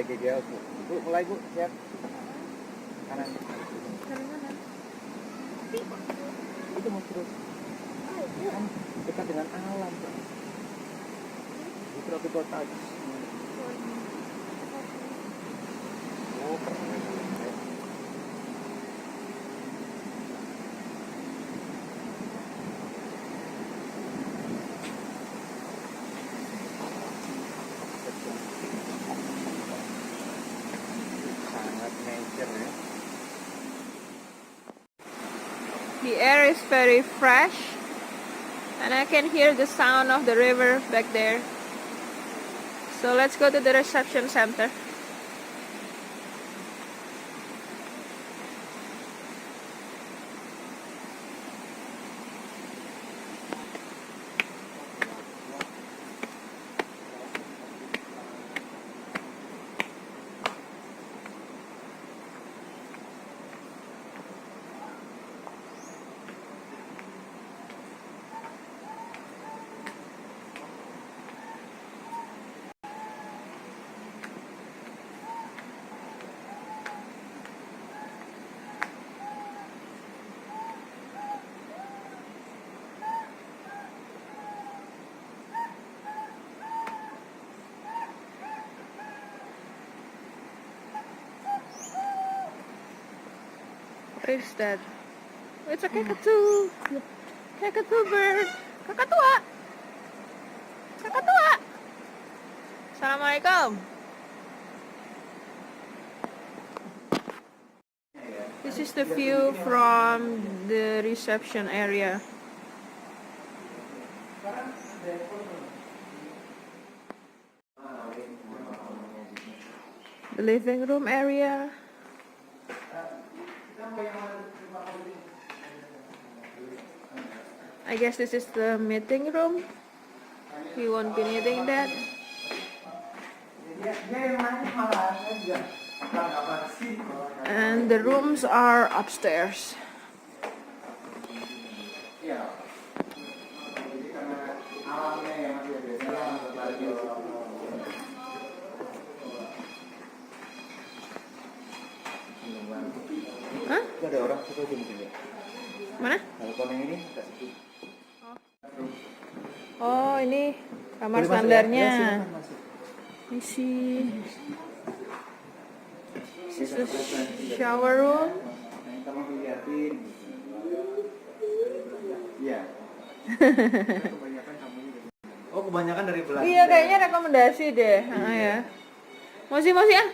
GGL Bu. Bu, mulai Bu, siap. Kanan. Kanan mana? Itu mau terus. Kan dekat dengan alam Pak. Di tropical touch. Oh, keren. The air is very fresh and I can hear the sound of the river back there. So let's go to the reception center. What is that? It's a kakatu. Kakatu bird. Kakatua. Kakatua. Assalamualaikum. This is the view from the reception area. The living room area. I guess this is the meeting room. We won't be needing that. And the rooms are upstairs. Hah? Ada orang situ aja mungkin ya. Mana? Kalau yang ini Oh, ini kamar standarnya. Isi. This is the shower room. Iya. Oh, kebanyakan dari Belanda. Iya, kayaknya rekomendasi deh. Ya. Mosi ya.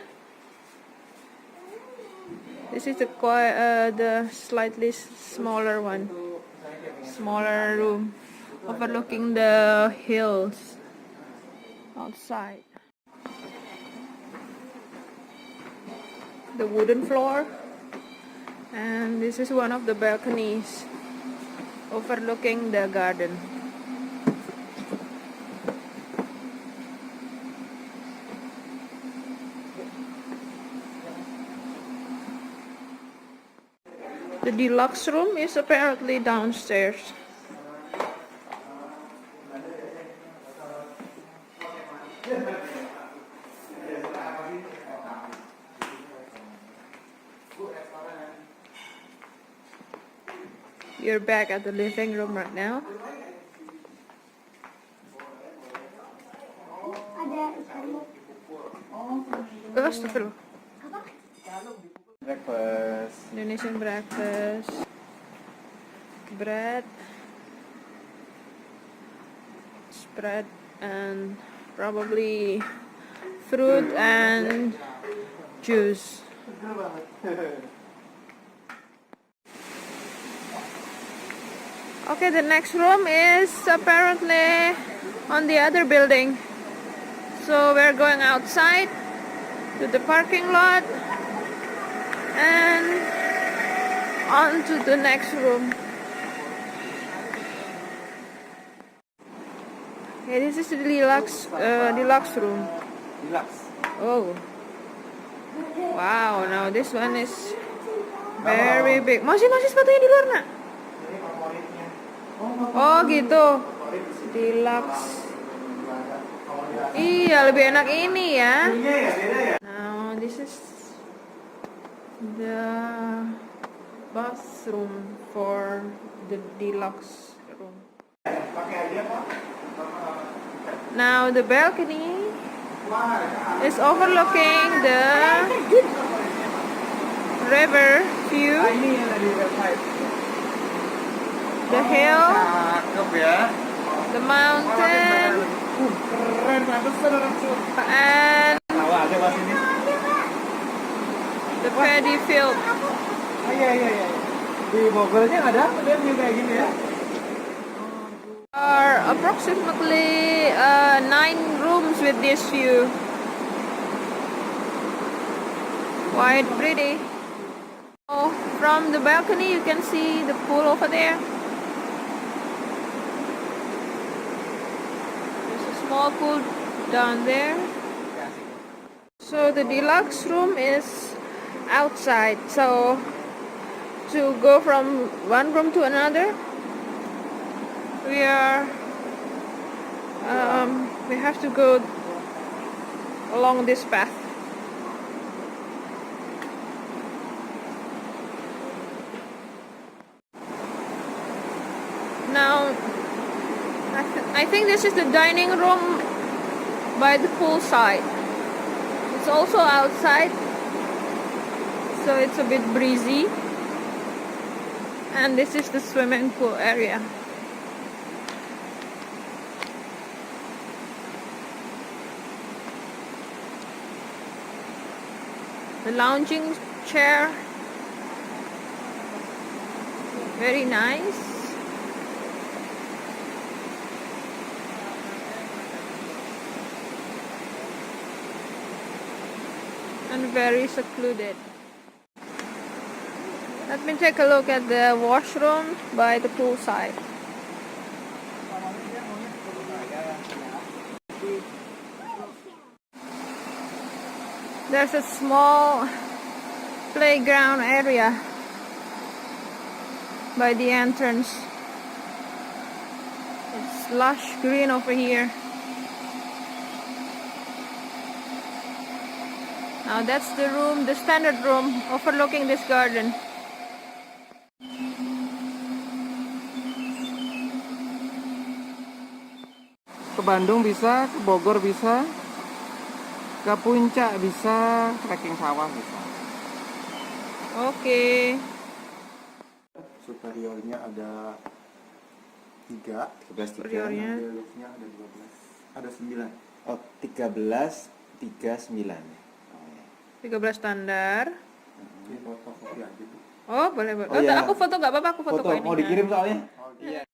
This is the slightly smaller one. Smaller room overlooking the hills outside. The wooden floor, and this is one of the balconies overlooking the garden. The deluxe room is apparently downstairs. We're back at the living room right now. Astagfirullah. Breakfast. Indonesian breakfast. Bread. Spread and probably fruit and juice. Okay, the next room is apparently on the other building. So we're going outside to the parking lot and on to the next room. Okay, this is the deluxe room. Deluxe. Oh. Wow, now this one is very big. Masih sepatunya di luar, Nak? Oh, gitu. Deluxe. Iya, lebih enak ini ya. Nah, the bathroom for the deluxe room. Now the balcony is overlooking the river view, the hill, the mountain, and the paddy field. Di Bogornya ada view kayak gini ya. Are approximately 9 rooms with this view. Quite pretty. Oh, from the balcony you can see the pool over there. There's a small pool down there. So the deluxe room is outside. So to go from one room to another, we have to go along this path. Now I think this is the dining room by the pool side. It's also outside, so it's a bit breezy. And this is the swimming pool area. The lounging chair, very nice. And very secluded. Let me take a look at the washroom by the pool side. There's a small playground area by the entrance. It's lush green over here. Now that's the room, the standard room overlooking this garden. Ke Bandung bisa, ke Bogor bisa, ke puncak bisa, trekking sawah bisa. Oke. Superiornya ada 3, 13 Superiornya. Deluxe-nya ada 12, ada 9. Oh, 13, 39. 13 standar. Ini foto kopi aja tuh. Oh boleh boleh. Oh, iya. Aku foto nggak apa-apa, aku foto Foto ini. mau dikirim soalnya. Oh, iya.